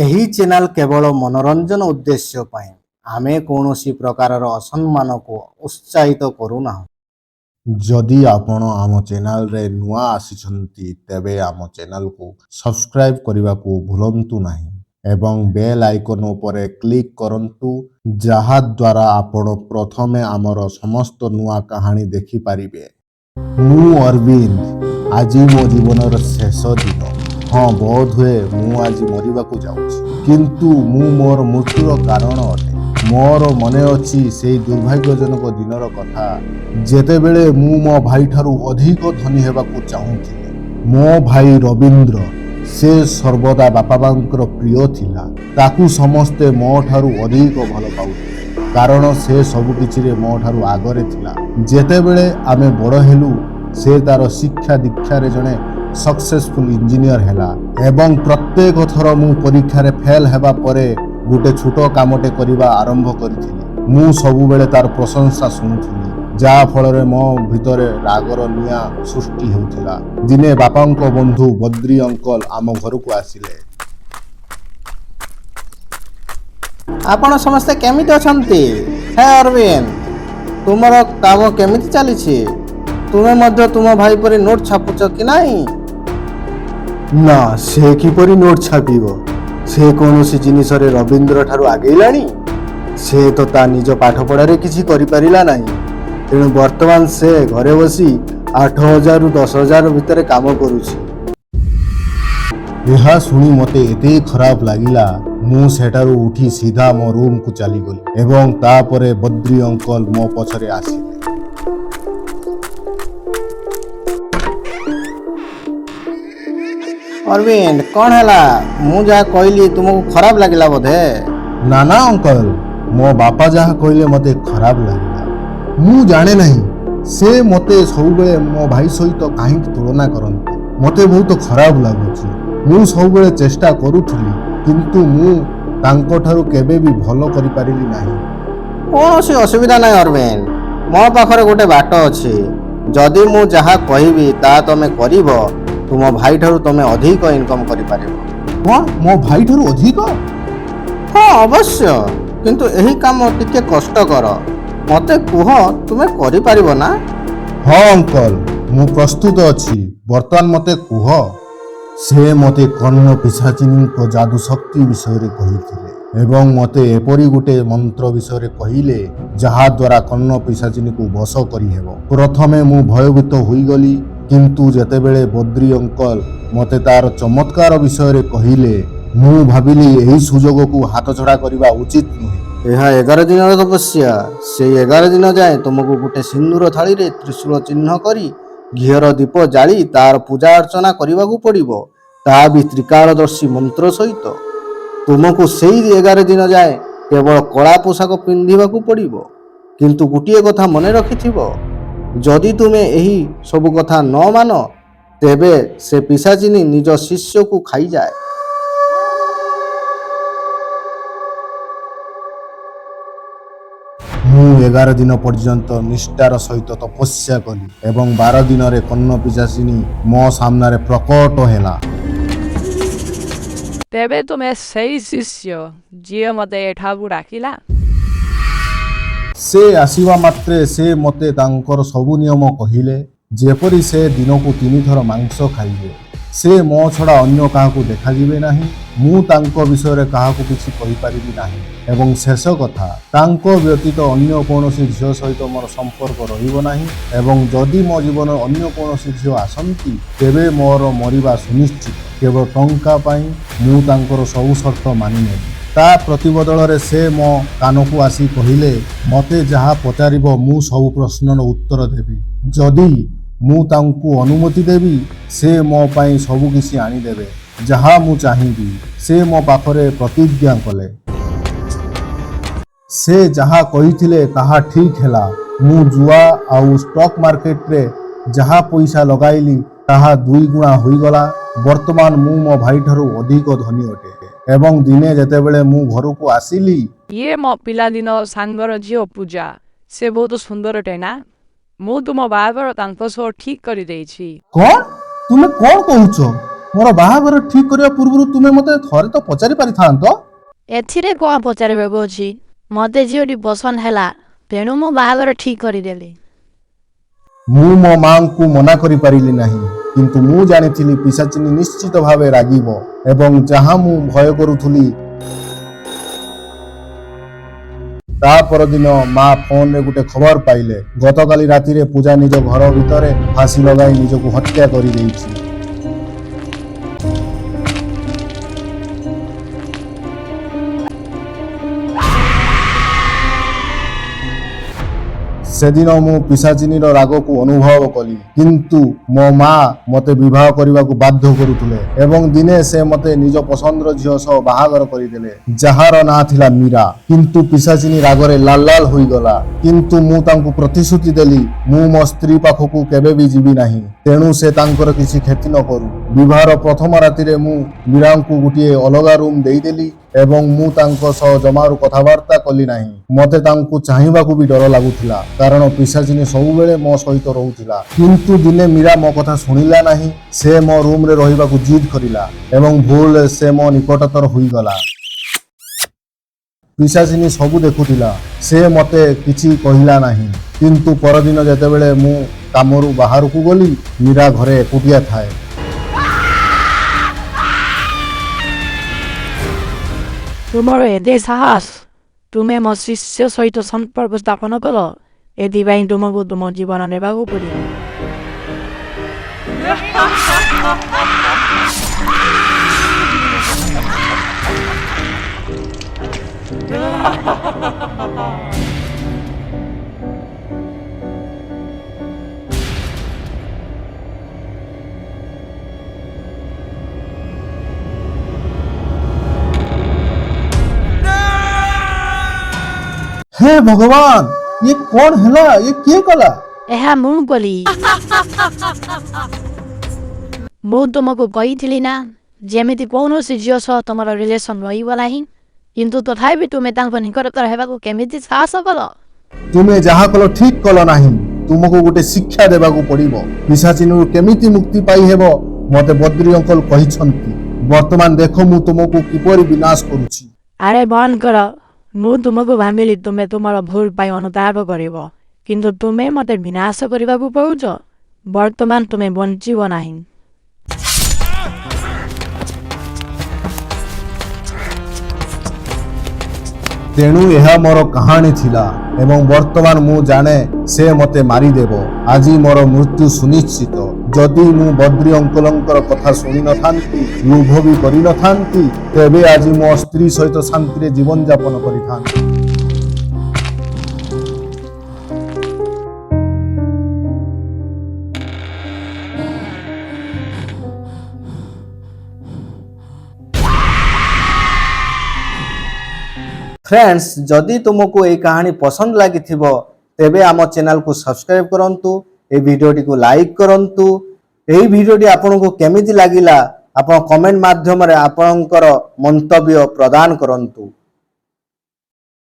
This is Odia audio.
ଏହି ଚ୍ୟାନେଲ କେବଳ ମନୋରଞ୍ଜନ ଉଦ୍ଦେଶ୍ୟ ପାଇଁ ଆମେ କୌଣସି ପ୍ରକାରର ଅସମ୍ମାନକୁ ଉତ୍ସାହିତ କରୁନାହୁଁ। ଯଦି ଆପଣ ଆମ ଚ୍ୟାନେଲରେ ନୂଆ ଆସିଛନ୍ତି ତେବେ ଆମ ଚ୍ୟାନେଲକୁ ସବସ୍କ୍ରାଇବ୍ କରିବାକୁ ଭୁଲନ୍ତୁ ନାହିଁ ଏବଂ ବେଲ୍ ଆଇକନ୍ ଉପରେ କ୍ଲିକ୍ କରନ୍ତୁ, ଯାହାଦ୍ୱାରା ଆପଣ ପ୍ରଥମେ ଆମର ସମସ୍ତ ନୂଆ କାହାଣୀ ଦେଖିପାରିବେ। ମୁଁ ଅରବିନ୍ଦ, ଆଜି ମୋ ଜୀବନର ଶେଷ ଦିନ। ହଁ, ବୋଧହୁଏ ମୁଁ ଆଜି ମରିବାକୁ ଯାଉଛି, କିନ୍ତୁ ମୁଁ ମୋର ମୃତ୍ୟୁର କାରଣ ଅଟେ। ମୋର ମନେ ଅଛି ସେଇ ଦୁର୍ଭାଗ୍ୟଜନକ ଦିନର କଥା, ଯେତେବେଳେ ମୁଁ ମୋ ଭାଇଠାରୁ ଅଧିକ ଧନୀ ହେବାକୁ ଚାହୁଁଥିଲି। ମୋ ଭାଇ ରବୀନ୍ଦ୍ର, ସେ ସର୍ବଦା ବାପା ମାଙ୍କର ପ୍ରିୟ ଥିଲା। ତାକୁ ସମସ୍ତେ ମୋ ଠାରୁ ଅଧିକ ଭଲ ପାଉଥିଲେ, କାରଣ ସେ ସବୁକିଛିରେ ମୋ ଠାରୁ ଆଗରେ ଥିଲା। ଯେତେବେଳେ ଆମେ ବଡ଼ ହେଲୁ, ସେ ତାର ଶିକ୍ଷା ଦୀକ୍ଷାରେ ଜଣେ ସକ୍ସେସଫୁଲ ଇଞ୍ଜିନିୟର ହେଲା ଏବଂ ପ୍ରତ୍ୟେକ ଥର ମୁଁ ପରୀକ୍ଷାରେ ଫେଲ୍ ହେବା ପରେ ଗୋଟେ ଛୋଟ କାମଟେ କରିବା ଆରମ୍ଭ କରିଥିଲି। ମୁଁ ସବୁବେଳେ ତାର ପ୍ରଶଂସା ଶୁଣୁଥିଲି, ଯାହା ଫଳରେ ମୋ ଭିତରେ ରାଗର ନିଆଁ ସୃଷ୍ଟି ହେଉଥିଲା। ଦିନେ ବାପାଙ୍କ ବନ୍ଧୁ ବଦ୍ରି ଅଙ୍କଲ ଆମ ଘରକୁ ଆସିଲେ। ଆପଣ ସମସ୍ତେ କେମିତି ଅଛନ୍ତି? ହେ ଅରବିନ୍ଦ, ତୁମର କାମ କେମିତି ଚାଲିଛି? ତୁମେ ମଧ୍ୟ ତୁମ ଭାଇ ପରି ନୋଟ୍ ଛାପୁଛ କି ନାହିଁ? ନା, ସେ କିପରି ନୋଟ୍ ଛାପିବ? ସେ କୌଣସି ଜିନିଷରେ ରବୀନ୍ଦ୍ର ଠାରୁ ଆଗେଇଲାଣି। ସେ ତ ତା ନିଜ ପାଠପଢ଼ାରେ କିଛି କରିପାରିଲା ନାହିଁ, ତେଣୁ ବର୍ତ୍ତମାନ ସେ ଘରେ ବସି 8,000 ରୁ 10,000 ଭିତରେ କାମ କରୁଛି। ଏହା ଶୁଣି ମୋତେ ଏତେ ଖରାପ ଲାଗିଲା, ମୁଁ ସେଠାରୁ ଉଠି ସିଧା ମୋ ରୁମକୁ ଚାଲିଗଲି ଏବଂ ତାପରେ ବଦ୍ରି ଅଙ୍କଲ ମୋ ପଛରେ ଆସିଲେ। ଅରବିନ୍ଦ, କ'ଣ ହେଲା? ମୁଁ ଯାହା କହିଲି ତୁମକୁ ଖରାପ ଲାଗିଲା ବୋଧେ? ନା ନା ଅଙ୍କଲ, ମୋ ବାପା ଯାହା କହିଲେ ମୋତେ ଖରାପ ଲାଗିଲା। ମୁଁ ଜାଣେ ନାହିଁ, ସେ ମୋତେ ସବୁବେଳେ ମୋ ଭାଇ ସହିତ କାହିଁକି ତୁଳନା କରନ୍ତି। ମୋତେ ବହୁତ ଖରାପ ଲାଗୁଛି। ମୁଁ ସବୁବେଳେ ଚେଷ୍ଟା କରୁଥିଲି, କିନ୍ତୁ ମୁଁ ତାଙ୍କଠାରୁ କେବେ ବି ଭଲ କରିପାରିଲି ନାହିଁ। କୌଣସି ଅସୁବିଧା ନାହିଁ ଅରବିନ୍ଦ, ମୋ ପାଖରେ ଗୋଟେ ବାଟ ଅଛି। ଯଦି ମୁଁ ଯାହା କହିବି ତାହା ତମେ କରିବ, ତୁମ ଭାଇଠାରୁ ତମେ ଅଧିକ ଇନକମ୍ କରିପାରିବ। କ'ଣ, ମୋ ଭାଇଠାରୁ ଅଧିକ? ହଁ ଅବଶ୍ୟ, କିନ୍ତୁ ଏହି କାମ ଟିକେ କଷ୍ଟକର। ମୋତେ କୁହ, ତୁମେ କରିପାରିବ ନା? ହଁ ଅଙ୍କଲ, ମୁଁ ପ୍ରସ୍ତୁତ ଅଛି। ବର୍ତ୍ତମାନ ମୋତେ କୁହ। ସେ ମୋତେ କର୍ଣ୍ଣ ପିଶାଚିନୀଙ୍କ ଯାଦୁ ଶକ୍ତି ବିଷୟରେ କହିଥିଲେ ଏବଂ ମୋତେ ଏପରି ଗୋଟେ ମନ୍ତ୍ର ବିଷୟରେ କହିଲେ, ଯାହାଦ୍ୱାରା କର୍ଣ୍ଣ ପିଶାଚିନୀକୁ ବଶ କରିହେବ। ପ୍ରଥମେ ମୁଁ ଭୟଭୀତ ହୋଇଗଲି, କିନ୍ତୁ ଯେତେବେଳେ ବଦ୍ରି ଅଙ୍କଲ ମୋତେ ତାର ଚମତ୍କାର ବିଷୟରେ କହିଲେ, ମୁଁ ଭାବିଲି ଏହି ସୁଯୋଗକୁ ହାତଛଡ଼ା କରିବା ଉଚିତ ନୁହେଁ। ଏହା 11 ଦିନର ତପସ୍ୟା। ସେଇ 11 ଦିନ ଯାଏଁ ତୁମକୁ ଗୋଟେ ସିନ୍ଦୁର ଥାଳିରେ ତ୍ରିଶୂଳ ଚିହ୍ନ କରି ଘିଅର ଦୀପ ଜାଳି ତାର ପୂଜା ଅର୍ଚ୍ଚନା କରିବାକୁ ପଡ଼ିବ, ତାହା ବି ତ୍ରିକାଳଦର୍ଶୀ ମନ୍ତ୍ର ସହିତ। ତୁମକୁ ସେଇ 11 ଦିନ ଯାଏଁ କେବଳ କଳା ପୋଷାକ ପିନ୍ଧିବାକୁ ପଡ଼ିବ। କିନ୍ତୁ ଗୋଟିଏ କଥା ମନେ ରଖିଥିବ, ଯଦି ତୁମେ ଏହି ସବୁ କଥା ନ ମାନ, ତେବେ ସେ ପିଶାଚିନୀ ନିଜ ଶିଷ୍ୟକୁ ଖାଇଯାଏ। ମୁଁ 11 ଦିନ ପର୍ଯ୍ୟନ୍ତ ନିଷ୍ଠାର ସହିତ ତପସ୍ୟା କଲି ଏବଂ 12 ଦିନରେ କର୍ଣ୍ଣ ପିଶାଚିନୀ ମୋ ସାମ୍ନାରେ ପ୍ରକଟ ହେଲା। ତେବେ ତୁମେ ସେଇ ଶିଷ୍ୟ ଯିଏ ମୋତେ ଏଠାକୁ ଡାକିଲା? ସେ ଆସିବା ମାତ୍ରେ ସେ ମୋତେ ତାଙ୍କର ସବୁ ନିୟମ କହିଲେ, ଯେପରି ସେ ଦିନକୁ 3 ଥର ମାଂସ ଖାଇବେ, ସେ ମୋ ଛଡ଼ା ଅନ୍ୟ କାହାକୁ ଦେଖାଯିବେ ନାହିଁ, ମୁଁ ତାଙ୍କ ବିଷୟରେ କାହାକୁ କିଛି କହିପାରିବି ନାହିଁ ଏବଂ ଶେଷ କଥା, ତାଙ୍କ ବ୍ୟତୀତ ଅନ୍ୟ କୌଣସି ଝିଅ ସହିତ ମୋର ସମ୍ପର୍କ ରହିବ ନାହିଁ ଏବଂ ଯଦି ମୋ ଜୀବନରେ ଅନ୍ୟ କୌଣସି ଝିଅ ଆସନ୍ତି, ତେବେ ମୋର ମରିବା ସୁନିଶ୍ଚିତ। କେବଳ ଟଙ୍କା ପାଇଁ ମୁଁ ତାଙ୍କର ସବୁ ସର୍ତ୍ତ ମାନିନେବି। ତା ପ୍ରତିବଦଳରେ ସେ ମୋ କାନକୁ ଆସି କହିଲେ, ମୋତେ ଯାହା ପଚାରିବ ମୁଁ ସବୁ ପ୍ରଶ୍ନର ଉତ୍ତର ଦେବି। ଯଦି ମୁଁ ତାଙ୍କୁ ଅନୁମତି ଦେବି, ସେ ମୋ ପାଇଁ ସବୁକିଛି ଆଣିଦେବେ, ଯାହା ମୁଁ ଚାହିଁବି। ସେ ମୋ ପାଖରେ ପ୍ରତିଜ୍ଞା କଲେ। ସେ ଯାହା କହିଥିଲେ ତାହା ଠିକ୍ ହେଲା। ମୁଁ ଜୁଆ ଆଉ ଷ୍ଟକ୍ ମାର୍କେଟରେ ଯାହା ପଇସା ଲଗାଇଲି ତାହା 2 ଗୁଣା ହୋଇଗଲା। ବର୍ତ୍ତମାନ ମୁଁ ମୋ ଭାଇଠାରୁ ଅଧିକ ଧନୀ ଅଟେ ଏବଂ ଦିନେ ଯେତେବେଳେ ମୁଁ ଘରକୁ ଆସିଲି, ଇଏ ମୋ ପିଲାଦିନ ସାଙ୍ଗର ଝିଅ ପୂଜା। ସେ ବହୁତ ସୁନ୍ଦରଟେ ନା? ମୁଁ ତୁମ ବାହାଘର ତାଙ୍କ ସହ ଠିକ୍ କରିଦେଇଛି। କ'ଣ? ତୁମେ କ'ଣ କହୁଛ? ମୋର ବାହାଘର ଠିକ କରିବା ପୂର୍ବରୁ ତୁମେ ମୋତେ ଥରେ ତ ପଚାରି ପାରିଥାନ୍ତ। ଏଥିରେ କ'ଣ ପଚାରିବାକୁ ଅଛି? ମୋତେ ଝିଅଟି ପସନ୍ଦ ହେଲା, ତେଣୁ ମୁଁ ବାହାଘର ଠିକ୍ କରିଦେଲି। ମୁଁ ମୋ ମାଙ୍କୁ ମନା କରିପାରିଲି ନାହିଁ, କିନ୍ତୁ ମୁଁ ଜାଣିଥିଲି ପିଶାଚିନୀ ନିଶ୍ଚିତ ଭାବେ ରାଗିବ ଏବଂ ଯାହା ମୁଁ ଭୟ କରୁଥିଲି। ତା ପରଦିନ ମା ଫୋନରେ ଗୋଟେ ଖବର ପାଇଲେ ଗତକାଲି ରାତିରେ ପୂଜା ନିଜ ଘର ଭିତରେ ଫାଶୀ ଲଗାଇ ନିଜକୁ ହତ୍ୟା କରିଦେଇଛି। ସେଦିନ ମୁଁ ପିଶାଚିନୀର ରାଗକୁ ଅନୁଭବ କଲି, କିନ୍ତୁ ମୋ ମା ମୋତେ ବିବାହ କରିବାକୁ ବାଧ୍ୟ କରୁଥିଲେ ଏବଂ ଦିନେ ସେ ମୋତେ ନିଜ ପସନ୍ଦର ଝିଅ ସହ ବାହାଘର କରିଦେଲେ, ଯାହାର ନାଁ ଥିଲା ମୀରା। କିନ୍ତୁ ପିଶାଚିନୀ ରାଗରେ ଲାଲ ଲାଲ ହୋଇଗଲା, କିନ୍ତୁ ମୁଁ ତାଙ୍କୁ ପ୍ରତିଶ୍ରୁତି ଦେଲି ମୁଁ ମୋ ସ୍ତ୍ରୀ ପାଖକୁ କେବେ ବି ଯିବି ନାହିଁ, ତେଣୁ ସେ ତାଙ୍କର କିଛି କ୍ଷତି ନ କରୁ। ବିବାହର ପ୍ରଥମ ରାତିରେ ମୁଁ ମୀରାଙ୍କୁ ଗୋଟିଏ ଅଲଗା ରୁମ୍ ଦେଇଦେଲି ଏବଂ ମୁଁ ତାଙ୍କ ସହ ଜମାରୁ କଥାବାର୍ତ୍ତା କଲି ନାହିଁ। ମୋତେ ତାଙ୍କୁ ଚାହିଁବାକୁ ବି ଡର ଲାଗୁଥିଲା, କାରଣ ପିଶାଚିନୀ ସବୁବେଳେ ମୋ ସହିତ ରହୁଥିଲା। କିନ୍ତୁ ଦିନେ ମୀରା ମୋ କଥା ଶୁଣିଲା ନାହିଁ। ସେ ମୋ ରୁମ୍ରେ ରହିବାକୁ ଜିଦ୍ କରିଲା ଏବଂ ଭୁଲରେ ସେ ମୋ ନିକଟତର ହୋଇଗଲା। ପିଶାଚିନୀ ସବୁ ଦେଖୁଥିଲା, ସେ ମୋତେ କିଛି କହିଲା ନାହିଁ। କିନ୍ତୁ ପରଦିନ ଯେତେବେଳେ ମୁଁ କାମରୁ ବାହାରକୁ ଗଲି, ମୀରା ଘରେ ଏକୁଟିଆ ଥାଏ। ତୁମର ଏତେ ସାହସ, ତୁମେ ମୋ ଶିଷ୍ୟ ସହିତ ସମ୍ପର୍କ ସ୍ଥାପନ କର, ଏଥିପାଇଁ ତୁମକୁ ତୁମ ଜୀବନ ନେବାକୁ ପଡ଼ିବ। हे भगवान, ये कौन ହେଲା? ये କିଏ କଲା? ଏହା ମୁଁ କଲି। ମୁଁ ତୁମକୁ କହିଥିଲି ନା, ଯେମିତି କୌଣସି ଝିଅ ସହ ତୁମର ରିଲେସନ୍ ରହିବ ନାହିଁ, କିନ୍ତୁ ତଥାପି ତୁମେ ତାଙ୍କ ନିକଟତର ହେବାକୁ କେମିତି ସାହସ କଲ? ତୁମେ ଯାହା କଲ ଠିକ କଲ ନାହିଁ। ତୁମକୁ ଗୋଟେ ଶିକ୍ଷା ଦେବାକୁ ପଡ଼ିବ। ପିଶାଚିନୀରୁ କେମିତି ମୁକ୍ତି ପାଇହେବ ମୋତେ ବଦ୍ରୀ ଅଙ୍କଲ କହିଛନ୍ତି। ବର୍ତ୍ତମାନ ଦେଖ ମୁଁ ତୁମକୁ କିପରି ବିନାଶ କରୁଛି। ଆରେ ବନ୍ଦ କର। ମୁଁ ତୁମକୁ ଭାବିଲି ତୁମେ ତୁମର ଭୁଲ ପାଇଁ ଅନୁତାପ କରିବ, କିନ୍ତୁ ତୁମେ ମୋତେ ବିନାଶ କରିବାକୁ କହୁଛ। ବର୍ତ୍ତମାନ ତୁମେ ବଞ୍ଚିବ ନାହିଁ। ତେଣୁ ଏହା ମୋର କାହାଣୀ ଥିଲା ଏବଂ ବର୍ତ୍ତମାନ ମୁଁ ଜାଣେ ସେ ମୋତେ ମାରିଦେବ। ଆଜି ମୋର ମୃତ୍ୟୁ ସୁନିଶ୍ଚିତ। ଯଦି ମୁଁ ବଦ୍ରୀ ଅଙ୍କଲଙ୍କର କଥା ଶୁଣିନଥାନ୍ତି, ଲୋଭ ବି କରିନଥାନ୍ତି, ତେବେ ଆଜି ମୋ ସ୍ତ୍ରୀ ସହିତ ଶାନ୍ତିରେ ଜୀବନଯାପନ କରିଥାନ୍ତି। फ्रेंड्स, जदि तुमको ये कहानी पसंद लगी तेबे आम चैनल को सब्सक्राइब करंतु, ए वीडियोटी को लाइक करंतु। यही वीडियोटी आपको केमिति लागिला आपण कमेंट माध्यम रे आपणकर मंतव्य प्रदान करंतु।